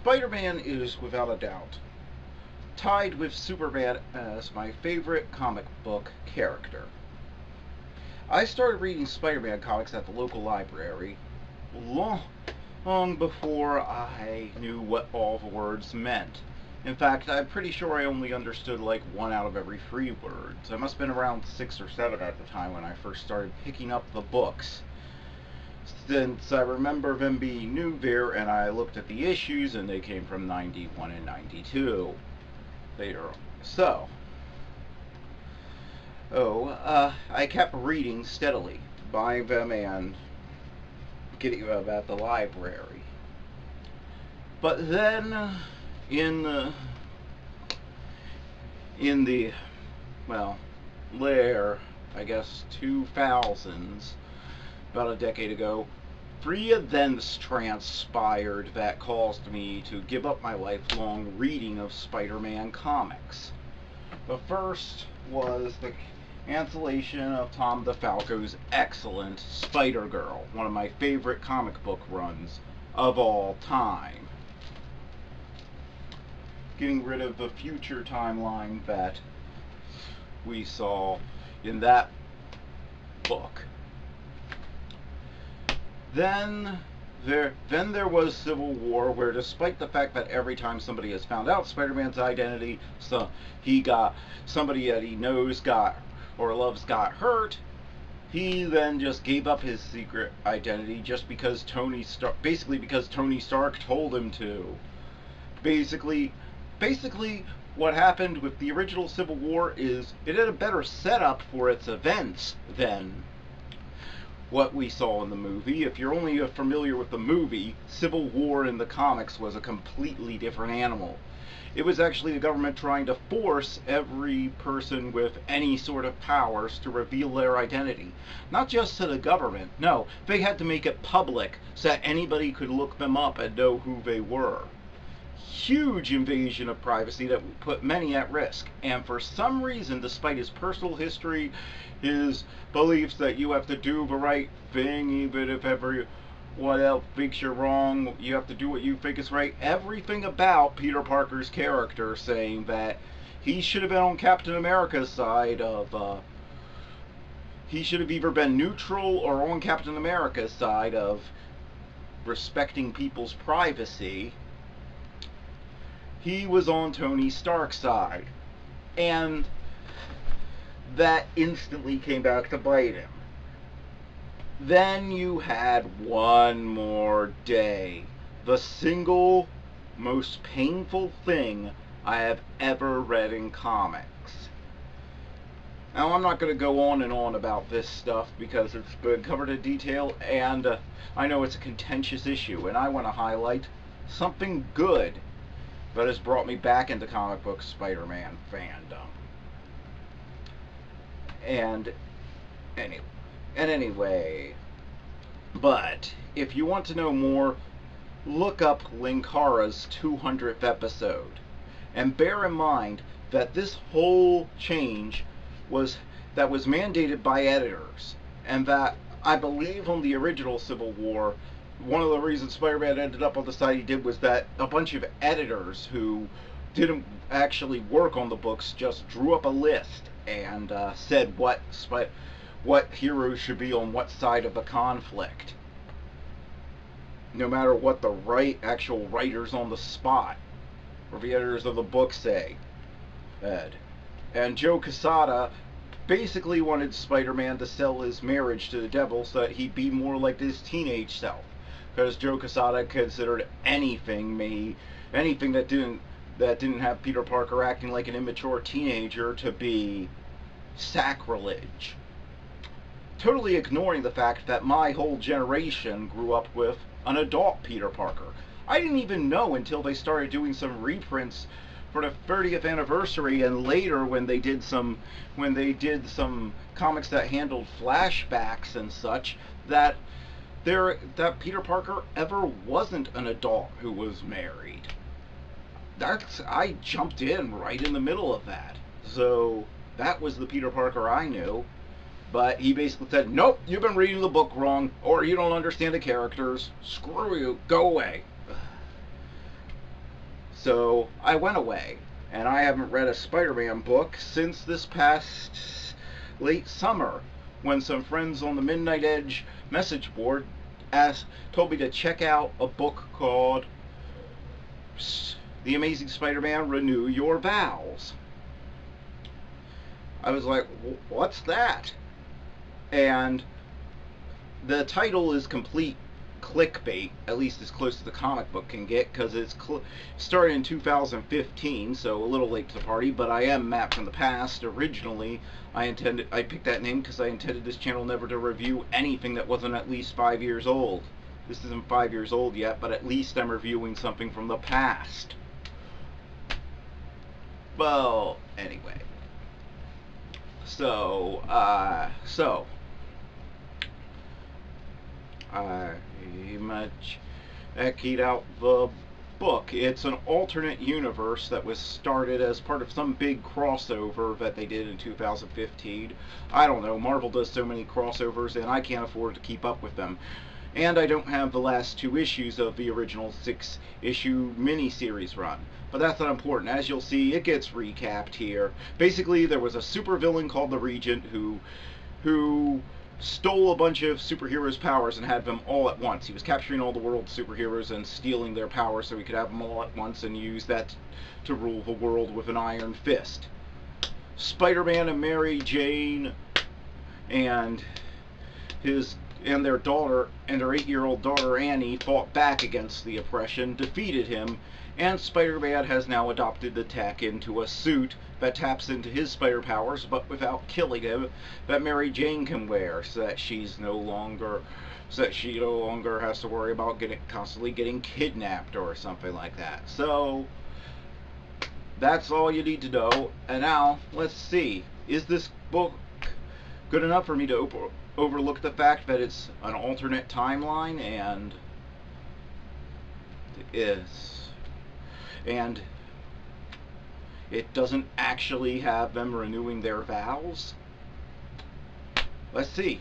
Spider-Man is, without a doubt, tied with Superman as my favorite comic book character. I started reading Spider-Man comics at the local library long before I knew what all the words meant. In fact, I'm pretty sure I only understood like one out of every three words. I must have been around 6 or 7 at the time when I first started picking up the books. Since I remember them being new there, and I looked at the issues, and they came from 91 and 92 later on. So, I kept reading steadily, buying them and getting them at the library. But then, in the well, later, I guess 2000s, about a decade ago, 3 events transpired that caused me to give up my lifelong reading of Spider-Man comics. The first was the cancellation of Tom DeFalco's excellent Spider-Girl, one of my favorite comic book runs of all time. Getting rid of the future timeline that we saw in that book. Then there was Civil War, where despite the fact that every time somebody has found out Spider-Man's identity, so somebody that he knows got or loves got hurt, he then just gave up his secret identity just because basically because Tony Stark told him to. Basically what happened with the original Civil War is it had a better setup for its events than what we saw in the movie. If you're only familiar with the movie, Civil War in the comics was a completely different animal. It was actually the government trying to force every person with any sort of powers to reveal their identity. Not just to the government, no, they had to make it public so that anybody could look them up and know who they were. Huge invasion of privacy that put many at risk, and for some reason, despite his personal history, his beliefs that you have to do the right thing even if everyone else thinks you're wrong, you have to do what you think is right, everything about Peter Parker's character saying that he should have been on Captain America's side of he should have either been neutral or on Captain America's side of respecting people's privacy. He was on Tony Stark's side, and that instantly came back to bite him. Then you had one more day, the single most painful thing I have ever read in comics. Now, I'm not going to go on and on about this stuff because it's been covered in detail, and I know it's a contentious issue, and I want to highlight something good that has brought me back into comic book Spider-Man fandom. And anyway, but if you want to know more, look up Linkara's 200th episode. And bear in mind that this whole change was mandated by editors, and that I believe on the original Civil War, one of the reasons Spider-Man ended up on the side he did was that a bunch of editors who didn't actually work on the books just drew up a list and said what heroes should be on what side of the conflict, no matter what the actual writers on the spot or the editors of the book say. And Joe Quesada basically wanted Spider-Man to sell his marriage to the devil so that he'd be more like his teenage self. Because Joe Quesada considered anything that didn't have Peter Parker acting like an immature teenager to be sacrilege. Totally ignoring the fact that my whole generation grew up with an adult Peter Parker. I didn't even know until they started doing some reprints for the 30th anniversary, and later when they did some comics that handled flashbacks and such, that Peter Parker ever wasn't an adult who was married. I jumped in right in the middle of that. So that was the Peter Parker I knew. But he basically said, nope, you've been reading the book wrong, or you don't understand the characters. Screw you, go away. So I went away, and I haven't read a Spider-Man book since this past late summer, when some friends on the Midnight Edge message board told me to check out a book called The Amazing Spider-Man Renew Your Vows. I was like, what's that? And the title is complete clickbait, at least as close as the comic book can get, because it's started in 2015, so a little late to the party. But I am Matt from the past. Originally, I picked that name because I intended this channel never to review anything that wasn't at least 5 years old. This isn't 5 years old yet, but at least I'm reviewing something from the past. Well, anyway. So, I much keyed out the book. It's an alternate universe that was started as part of some big crossover that they did in 2015. I don't know, Marvel does so many crossovers and I can't afford to keep up with them. And I don't have the last 2 issues of the original 6-issue miniseries run. But that's not important. As you'll see, it gets recapped here. Basically, there was a supervillain called the Regent who stole a bunch of superheroes' powers and had them all at once. He was capturing all the world's superheroes and stealing their powers so he could have them all at once and use that to rule the world with an iron fist. Spider-Man and Mary Jane and their daughter and her 8-year-old daughter Annie fought back against the oppression, defeated him, and Spider-Man has now adopted the tech into a suit that taps into his spider powers, but without killing him, that Mary Jane can wear, so that she no longer has to worry about constantly getting kidnapped or something like that. So that's all you need to know. And now let's see, is this book good enough for me to overlook the fact that it's an alternate timeline and it doesn't actually have them renewing their vows? Let's see.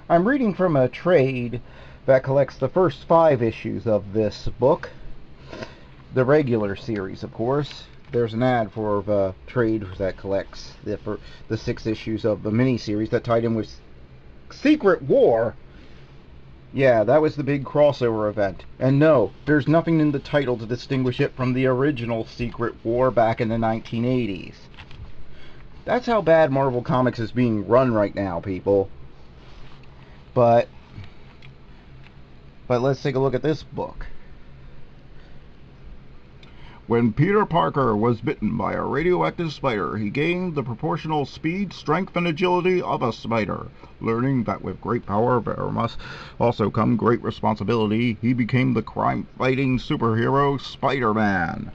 I'm reading from a trade that collects the first 5 issues of this book. The regular series, of course. There's an ad for the trade that collects the 6 issues of the miniseries that tied in with Secret War. Yeah, that was the big crossover event. And no, there's nothing in the title to distinguish it from the original Secret War back in the 1980s. That's how bad Marvel Comics is being run right now, people. But let's take a look at this book. When Peter Parker was bitten by a radioactive spider, he gained the proportional speed, strength, and agility of a spider. Learning that with great power there must also come great responsibility, he became the crime-fighting superhero Spider-Man.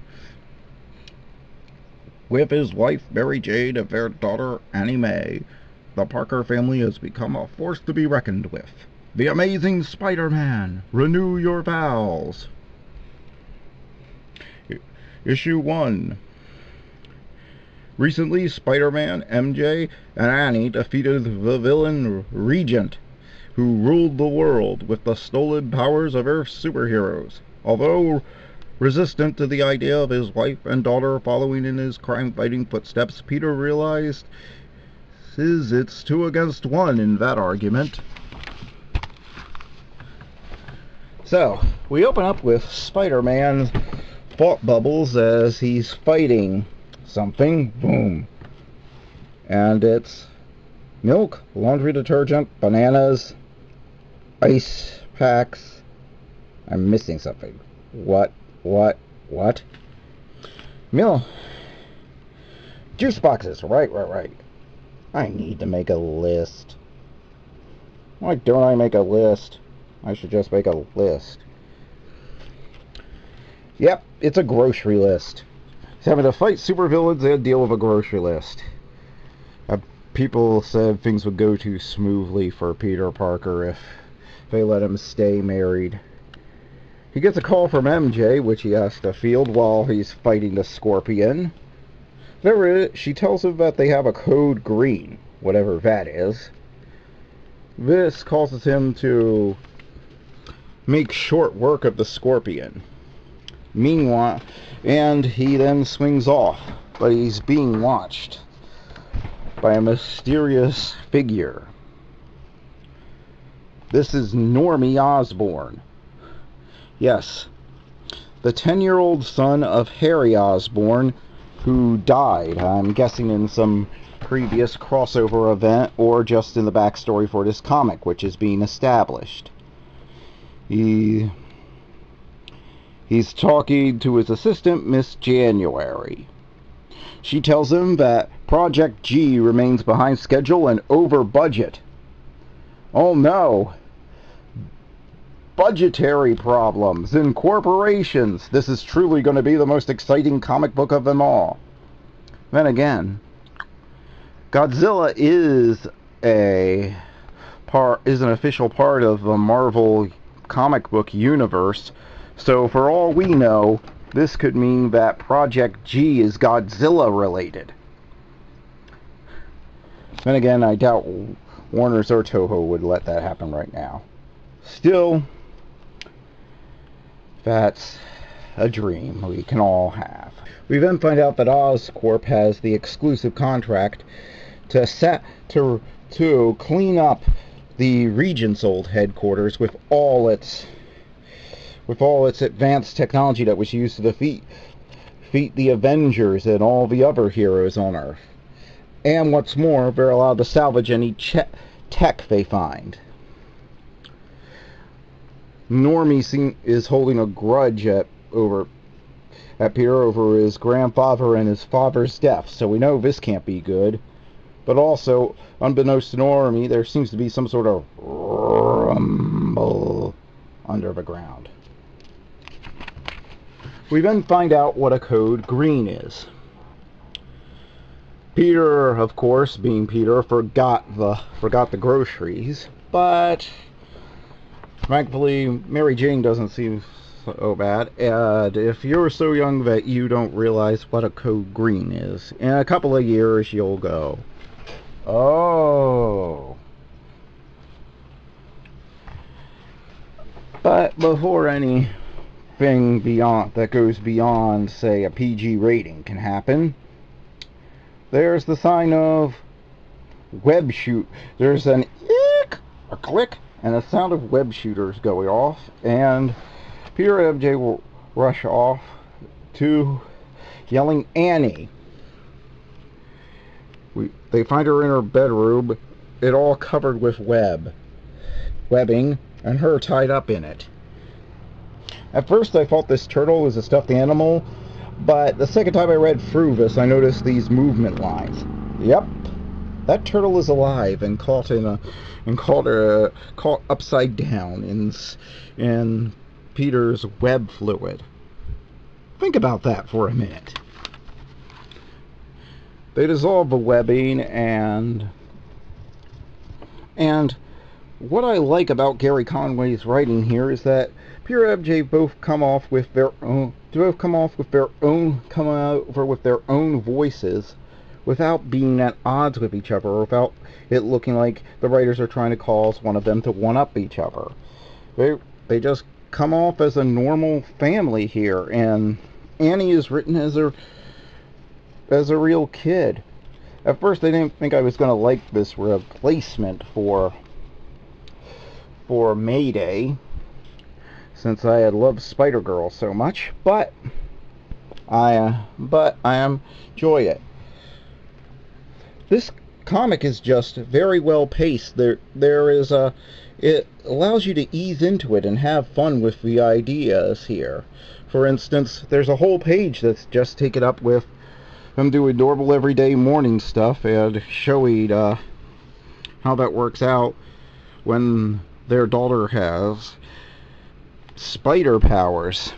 With his wife Mary Jane and their daughter Annie Mae, the Parker family has become a force to be reckoned with. The Amazing Spider-Man, Renew Your Vows. Issue 1. Recently, Spider-Man, MJ, and Annie defeated the villain Regent, who ruled the world with the stolen powers of Earth's superheroes. Although resistant to the idea of his wife and daughter following in his crime-fighting footsteps, Peter realized it's 2 against 1 in that argument. So, we open up with Spider-Man thought bubbles as he's fighting something. Boom. And it's milk, laundry detergent, bananas, ice packs. I'm missing something. What? Juice boxes. Right. I need to make a list. Why don't I make a list? I should just make a list. Yep, it's a grocery list. He's having to fight supervillains and deal with a grocery list. People said things would go too smoothly for Peter Parker if they let him stay married. He gets a call from MJ, which he has to field while he's fighting the Scorpion. She tells him that they have a code green, whatever that is. This causes him to make short work of the Scorpion. Meanwhile, and he then swings off, but he's being watched by a mysterious figure. This is Normie Osborn. Yes, the 10-year-old son of Harry Osborn, who died, I'm guessing in some previous crossover event or just in the backstory for this comic, which is being established. He's talking to his assistant, Miss January. She tells him that Project G remains behind schedule and over budget. Oh no! Budgetary problems in corporations. This is truly going to be the most exciting comic book of them all. Then again, Godzilla is an official part of the Marvel comic book universe. So for all we know, this could mean that Project G is Godzilla related. Then again, I doubt Warner's or Toho would let that happen right now. Still, that's a dream we can all have. We then find out that Oscorp has the exclusive contract to clean up the Regent's old headquarters with all its advanced technology that was used to defeat the Avengers and all the other heroes on Earth. And what's more, they're allowed to salvage any tech they find. Normie is holding a grudge at Peter over his grandfather and his father's death, so we know this can't be good. But also, unbeknownst to Normie, there seems to be some sort of rumble under the ground. We then find out what a code green is. Peter, of course, being Peter, forgot the groceries, but thankfully Mary Jane doesn't seem so bad. And if you're so young that you don't realize what a code green is, in a couple of years you'll go, oh. But before anything that goes beyond, say, a PG rating can happen, there's the sign of web shoot. There's an eek, a click, and a sound of web shooters going off, and Peter and MJ will rush off to yelling Annie. They find her in her bedroom, it all covered with webbing, and her tied up in it. At first I thought this turtle was a stuffed animal, but the second time I read through this, I noticed these movement lines. Yep, that turtle is alive and caught upside down in Peter's web fluid. Think about that for a minute. They dissolve the webbing, and what I like about Gary Conway's writing here is that Peter and MJ both come over with their own voices without being at odds with each other, or without it looking like the writers are trying to cause one of them to one-up each other. They just come off as a normal family here, and Annie is written as a real kid. At first I didn't think I was going to like this replacement for Mayday, since I had loved Spider-Girl so much, but I enjoy it. This comic is just very well paced. It allows you to ease into it and have fun with the ideas here. For instance, there's a whole page that's just taken up with them doing normal everyday morning stuff and showing how that works out when their daughter has spider powers.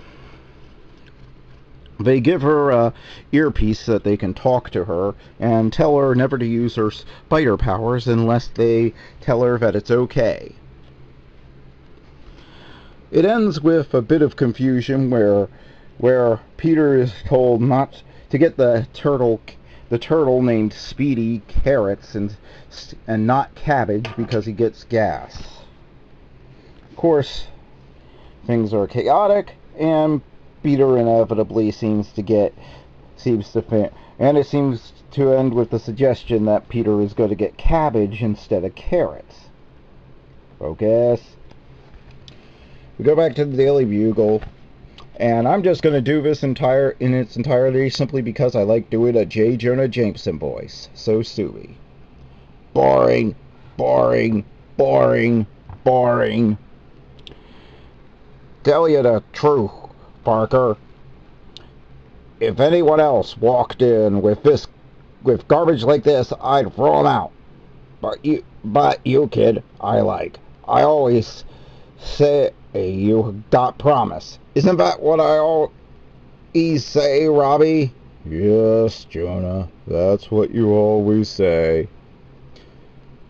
They give her a earpiece so that they can talk to her and tell her never to use her spider powers unless they tell her that it's okay. It ends with a bit of confusion where Peter is told not to get the turtle named Speedy carrots and not cabbage because he gets gas. Of course, things are chaotic, and Peter inevitably seems to and it seems to end with the suggestion that Peter is going to get cabbage instead of carrots. Focus. We go back to the Daily Bugle, and I'm just going to do this in its entirety simply because I like doing a J. Jonah Jameson voice. So Suey. Boring, boring, boring, boring. Tell you the truth, Parker. If anyone else walked in with garbage like this, I'd throw them out. But you, kid, I like. I always say you got promise. Isn't that what I always say, Robbie? Yes, Jonah, that's what you always say.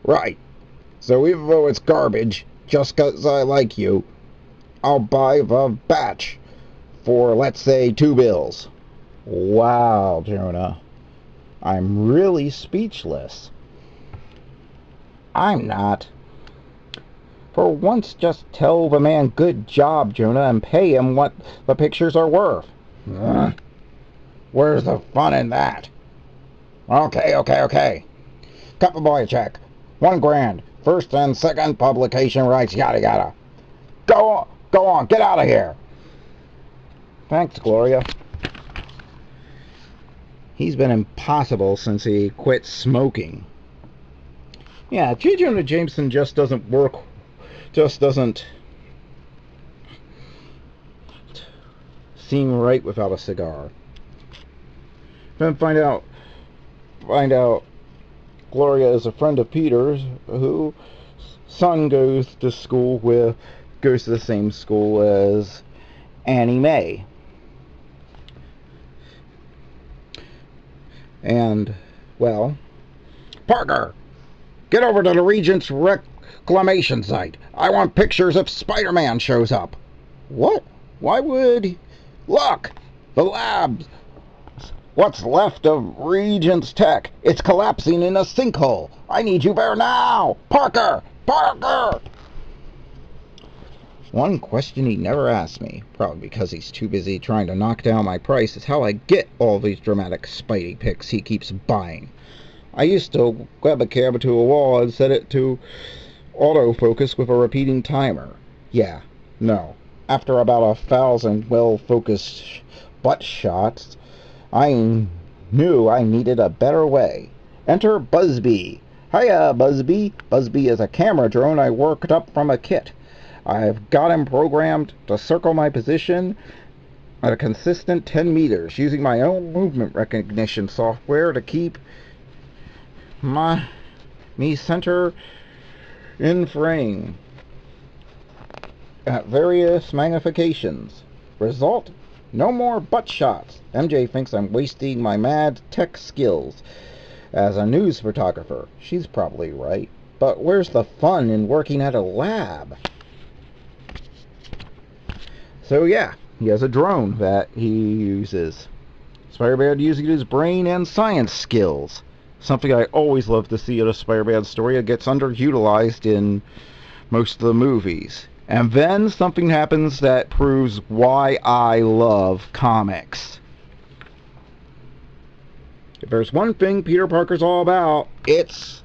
Right. So even though it's garbage, just 'cause I like you, I'll buy the batch for, let's say, $2. Wow, Jonah. I'm really speechless. I'm not. For once, just tell the man good job, Jonah, and pay him what the pictures are worth. Where's the fun in that? Okay. Cut the boy a check. $1 grand. First and second publication rights, yada yada. Go on, get out of here. Thanks, Gloria. He's been impossible since he quit smoking. Yeah, J. Jonah Jameson just doesn't work. Just doesn't seem right without a cigar. Then find out Gloria is a friend of Peter's whose son goes to the same school as Annie Mae. And, well, Parker, get over to the Regent's reclamation site. I want pictures if SpiderMan shows up. What? Why would he? Look! The labs! What's left of Regent's tech? It's collapsing in a sinkhole. I need you there now! Parker! Parker! One question he never asked me, probably because he's too busy trying to knock down my price, is how I get all these dramatic Spidey pics he keeps buying. I used to grab a camera to a wall and set it to autofocus with a repeating timer. Yeah, no. After about 1,000 well-focused butt shots, I knew I needed a better way. Enter Busby. Hiya, Busby. Busby is a camera drone I worked up from a kit. I've got him programmed to circle my position at a consistent 10 meters, using my own movement recognition software to keep me center in frame at various magnifications. Result? No more butt shots. MJ thinks I'm wasting my mad tech skills as a news photographer. She's probably right. But where's the fun in working at a lab? So yeah, he has a drone that he uses. Spider-Man using his brain and science skills. Something I always love to see in a Spider-Man story. It gets underutilized in most of the movies. And then something happens that proves why I love comics. If there's one thing Peter Parker's all about, it's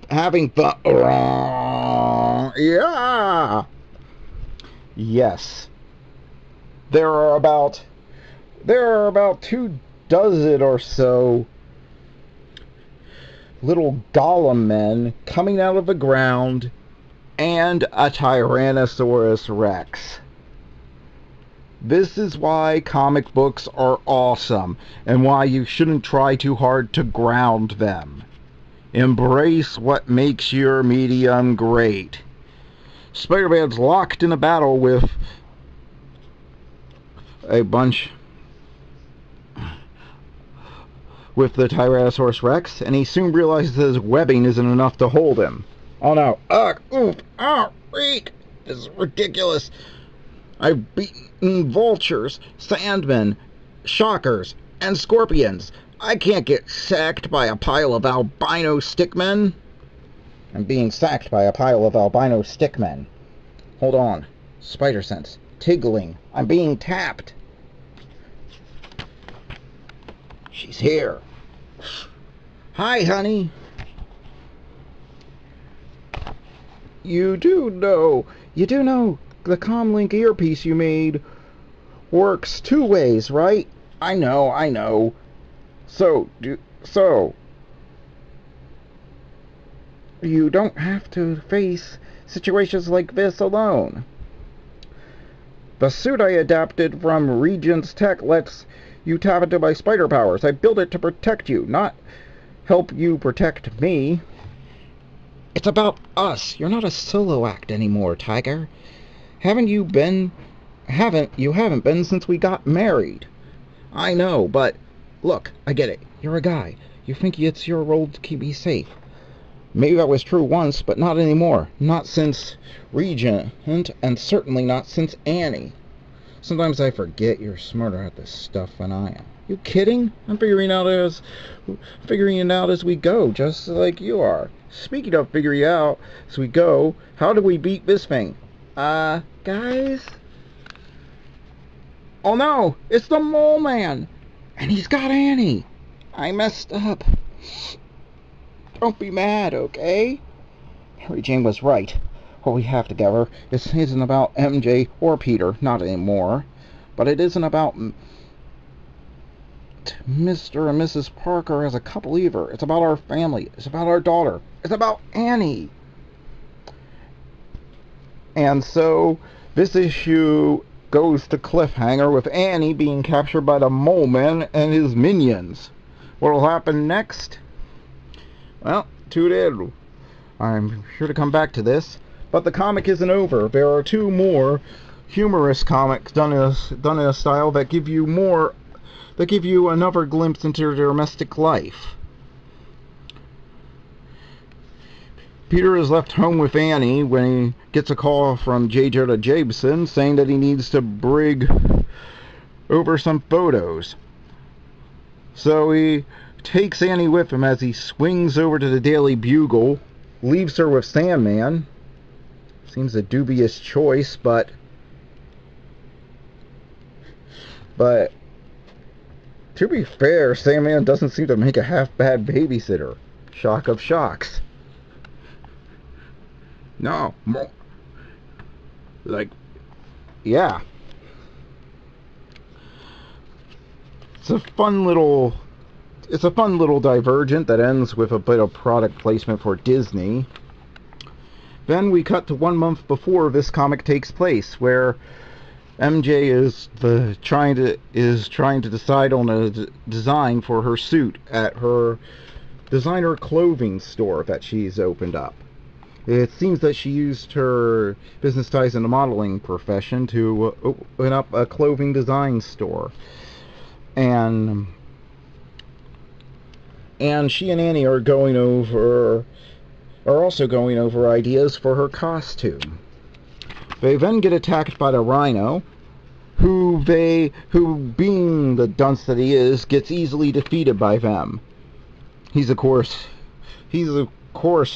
having fun. Yeah! Yes. There are about 24 or so little golem men coming out of the ground and a Tyrannosaurus Rex. This is why comic books are awesome, and why you shouldn't try too hard to ground them. Embrace what makes your medium great. Spider-Man's locked in a battle with with the Tyrannosaurus Rex, and he soon realizes his webbing isn't enough to hold him. Oh no. Ugh, oof, ow, freak! This is ridiculous. I've beaten vultures, sandmen, shockers, and scorpions. I can't get sacked by a pile of albino stickmen. I'm being sacked by a pile of albino stickmen. Hold on. Spider sense. Tiggling. I'm being tapped. She's here. Hi, honey. You do know the comlink earpiece you made works two ways, right? I know. So you don't have to face situations like this alone. The suit I adapted from Regent's Tech lets you tap into my spider powers. I built it to protect you, not help you protect me. It's about us. You're not a solo act anymore, Tiger. You haven't been since we got married. I know, but look, I get it. You're a guy. You think it's your role to keep me safe. Maybe that was true once, but not anymore. Not since Regent, and certainly not since Annie. Sometimes I forget you're smarter at this stuff than I am. You kidding? I'm figuring it out as we go, just like you are. Speaking of figuring out as we go, how do we beat this thing? Guys? Oh no! It's the Mole Man! And he's got Annie! I messed up. Don't be mad, okay? Mary Jane was right. What we have together isn't about MJ or Peter, not anymore. But it isn't about Mr. and Mrs. Parker as a couple either. It's about our family. It's about our daughter. It's about Annie. And so, this issue goes to cliffhanger with Annie being captured by the Mole Man and his minions. What'll happen next? Well, tune in. I'm sure to come back to this. But the comic isn't over. There are two more humorous comics done in a style that give you another glimpse into their domestic life. Peter is left home with Annie when he gets a call from J. Jonah Jameson saying that he needs to bring over some photos. So he takes Annie with him as he swings over to the Daily Bugle, leaves her with Sandman. Seems a dubious choice, but to be fair, Sandman doesn't seem to make a half-bad babysitter. Shock of shocks. No, more like, yeah. It's a fun little divergent that ends with a bit of product placement for Disney. Then we cut to 1 month before this comic takes place, where MJ is trying to decide on a design for her suit at her designer clothing store that she's opened up. It seems that she used her business ties in the modeling profession to open up a clothing design store. And she and Annie are also going over ideas for her costume. They then get attacked by the Rhino, who being the dunce that he is, gets easily defeated by them. He's of course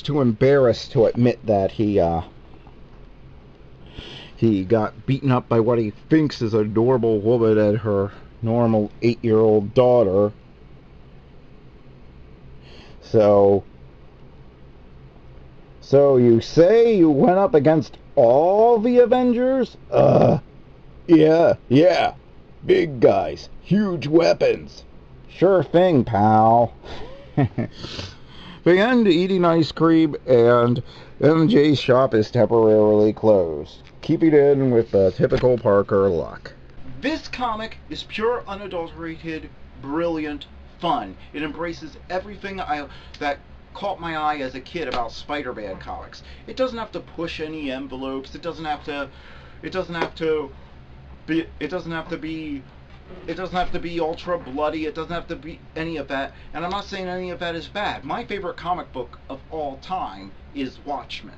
too embarrassed to admit that he got beaten up by what he thinks is an adorable woman and her normal 8-year-old daughter. So you say you went up against all the Avengers? Yeah. Big guys. Huge weapons. Sure thing, pal. They end eating ice cream, and MJ's shop is temporarily closed, keeping in with the typical Parker luck. This comic is pure, unadulterated, brilliant fun. It embraces everything that caught my eye as a kid about Spider-Man comics. It doesn't have to push any envelopes. It doesn't have to. It doesn't have to be. It doesn't have to be. It doesn't have to be ultra bloody. It doesn't have to be any of that. And I'm not saying any of that is bad. My favorite comic book of all time is Watchmen.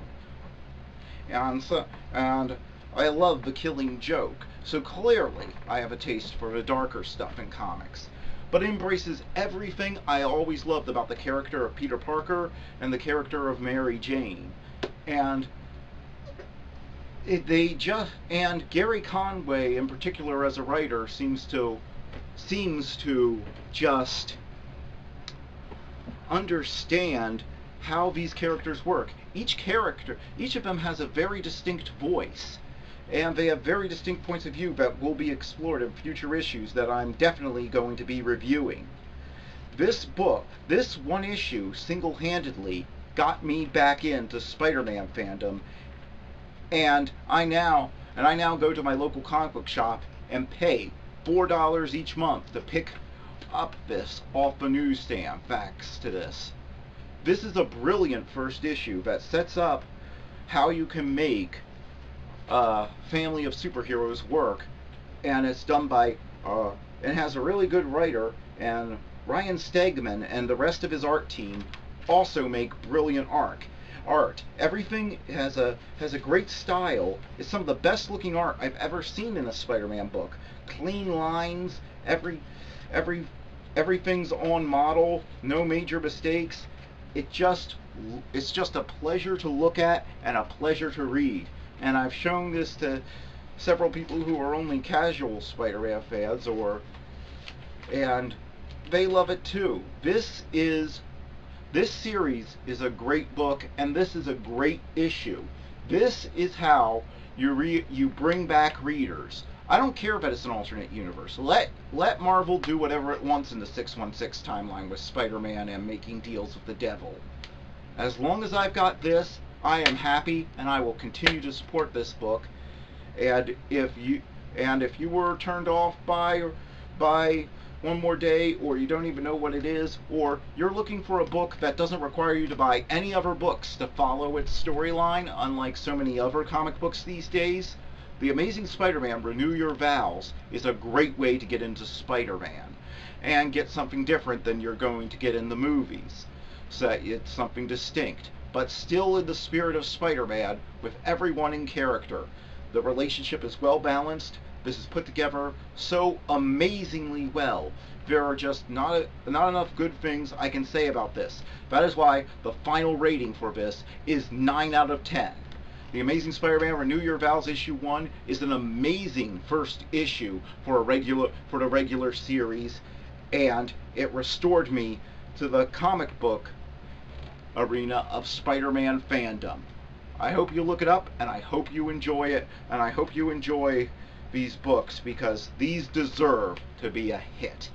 And I love The Killing Joke. So clearly, I have a taste for the darker stuff in comics. But it embraces everything I always loved about the character of Peter Parker and the character of Mary Jane. And Gary Conway in particular as a writer seems to just understand how these characters work. Each of them has a very distinct voice, and they have very distinct points of view that will be explored in future issues that I'm definitely going to be reviewing. This book, this one issue, single-handedly got me back into Spider-Man fandom, and I now go to my local comic book shop and pay $4 each month to pick up this off the newsstand. Thanks to this. This is a brilliant first issue that sets up how you can make a family of superheroes work, and it's done by it has a really good writer, and Ryan Stegman and the rest of his art team also make brilliant art. Everything has a great style. It's some of the best looking art I've ever seen in a Spider-Man book. Clean lines, everything's on model, no major mistakes. It's just a pleasure to look at and a pleasure to read. And I've shown this to several people who are only casual Spider-Man fans, and they love it too. This series is a great book, and this is a great issue. This is how you bring back readers. I don't care if it's an alternate universe. Let Marvel do whatever it wants in the 616 timeline with Spider-Man and making deals with the devil. As long as I've got this, I am happy, and I will continue to support this book. And if you were turned off by One More Day, or you don't even know what it is, or you're looking for a book that doesn't require you to buy any other books to follow its storyline, unlike so many other comic books these days, The Amazing Spider-Man Renew Your Vows is a great way to get into Spider-Man and get something different than you're going to get in the movies. So it's something distinct, but still in the spirit of Spider-Man with everyone in character. The relationship is well balanced. This is put together so amazingly well. There are just not enough good things I can say about this. That is why the final rating for this is 9 out of 10. The Amazing Spider-Man Renew Your Vows issue 1 is an amazing first issue for the regular series, and it restored me to the comic book arena of Spider-Man fandom. I hope you look it up, and I hope you enjoy it, and I hope you enjoy these books, because these deserve to be a hit.